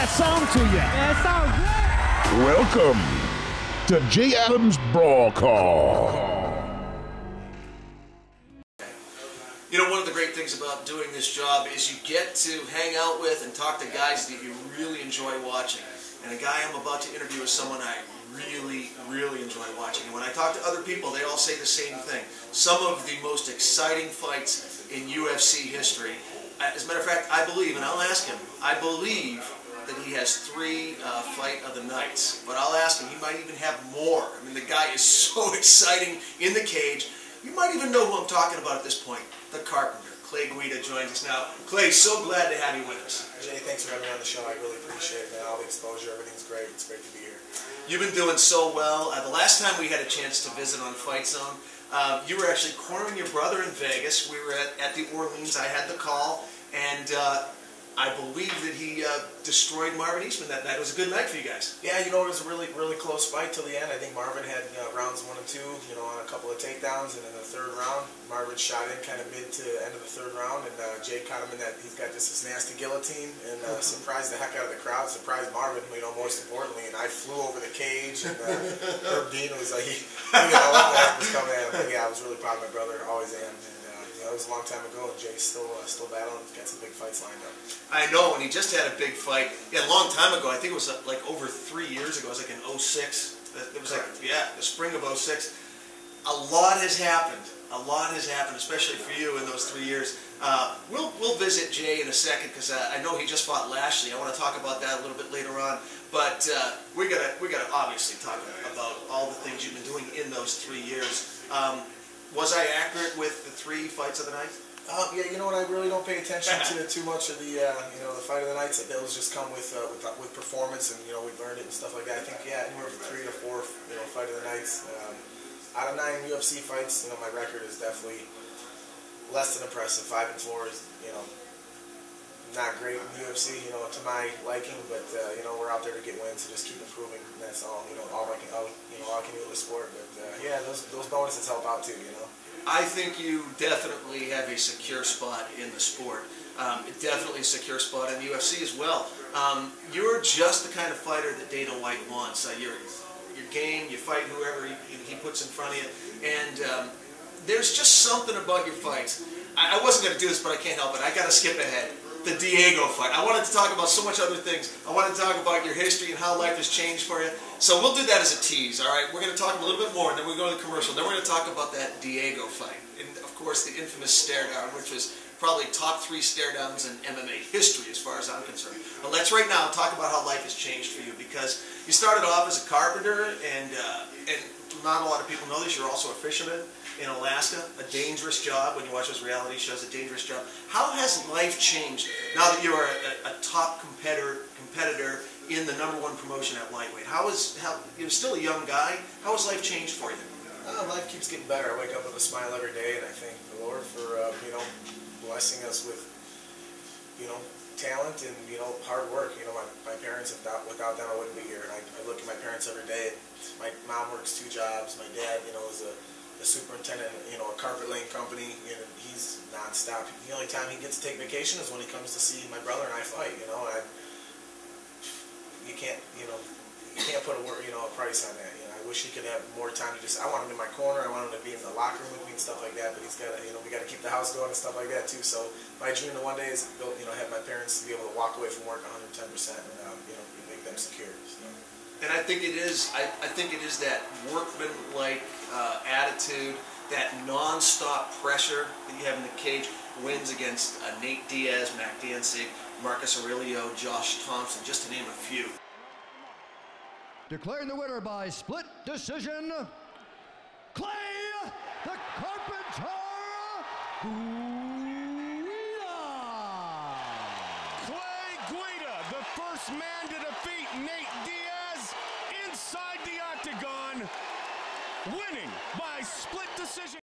that sound to you? Yeah, it sounds great. Welcome to J. Adams Brawl Call. You know, one of the great things about doing this job is you get to hang out with and talk to guys that you really enjoy watching. And the guy I'm about to interview is someone I really enjoy watching. And when I talk to other people, they all say the same thing. Some of the most exciting fights in UFC history. As a matter of fact, I believe, and I'll ask him, I believe that he has 3 fight of the nights. But I'll ask him, he might even have more. I mean, the guy is so exciting in the cage. You might even know who I'm talking about at this point. The Carpenter. Clay Guida joins us now. Clay, so glad to have you with us. Jay, thanks for having me on the show. I really appreciate it, man. All the exposure, everything's great. It's great to be here. You've been doing so well. The last time we had a chance to visit on Fight Zone, you were actually cornering your brother in Vegas. We were at the Orleans. I had the call, and I believe that he destroyed Marvin Eastman that night. It was a good night for you guys. Yeah, you know, it was a really close fight till the end. I think Marvin had rounds 1 and 2, on a couple of takedowns, and in the 3rd round, Marvin shot in kind of mid to end of the 3rd round, and Jay caught him in that. He's got this nasty guillotine, and surprised the heck out of the crowd. Surprised Marvin, most importantly. And I flew over the cage, and Herb Dean was like, what the heck was coming at him. But yeah, I was really proud of my brother. Always am. It was a long time ago, and Jay's still battling. He's got some big fights lined up. I know, and he just had a big fight. Yeah, a long time ago. I think it was like over 3 years ago. It was like in '06. It was like, yeah, the spring of '06. A lot has happened. A lot has happened, especially for you in those 3 years. We'll visit Jay in a second because I know he just fought Lashley. I want to talk about that a little bit later on. But we gotta obviously talk about all the things you've been doing in those 3 years. Was I accurate with the 3 fights of the night? Yeah, you know what? I really don't pay attention to too much of the the fight of the nights. Those just come with performance, and we've learned it and stuff like that. I think anywhere from 3 to 4 fight of the nights. Out of 9 UFC fights, my record is definitely less than impressive. 5 and 4 is not great in the UFC, to my liking, but we're out there to get wins, so just keep improving. And that's all all I can do in the sport. But yeah, those bonuses help out too. I think you definitely have a secure spot in the sport. Definitely a secure spot in the UFC as well. You're just the kind of fighter that Dana White wants. You're game, you fight whoever he puts in front of you, and there's just something about your fights. I wasn't going to do this, but I can't help it. I got to skip ahead. The Diego fight. I wanted to talk about so much other things. I wanted to talk about your history and how life has changed for you. So we'll do that as a tease, all right? We're going to talk a little bit more, and then we'll go to the commercial. Then we're going to talk about that Diego fight. And, of course, the infamous stare down, which was probably top 3 stare downs in MMA history as far as I'm concerned. But let's right now talk about how life has changed for you, because you started off as a carpenter, and not a lot of people know this. You're also a fisherman in Alaska, a dangerous job. When you watch those reality shows, a dangerous job. How has life changed now that you're a top competitor in the #1 promotion at lightweight? You're still a young guy. How has life changed for you? Life keeps getting better. I wake up with a smile every day, and I thank the Lord for blessing us with talent and hard work. My parents, without them I wouldn't be here. And I look at my parents every day. My mom works 2 jobs. My dad, is a superintendent, a carpet laying company. He's nonstop. The only time he gets to take vacation is when he comes to see my brother and I fight. You can't put a price on that. I wish he could have more time to I want him in my corner. I want him to be in the locker room with me and stuff like that. But he's got to, we got to keep the house going and stuff like that too. So my dream one day is to have my parents to be able to walk away from work 110% and make them secure. So. And I think it is. I think it is that workman-like attitude, that non-stop pressure that you have in the cage. Wins against Nate Diaz, Mac Diansig, Marcus Aurelio, Josh Thompson, just to name a few. Declaring the winner by split decision, Clay the Carpenter Guida. Clay Guida, the first man to defeat Nate Diaz inside the octagon, winning by split decision.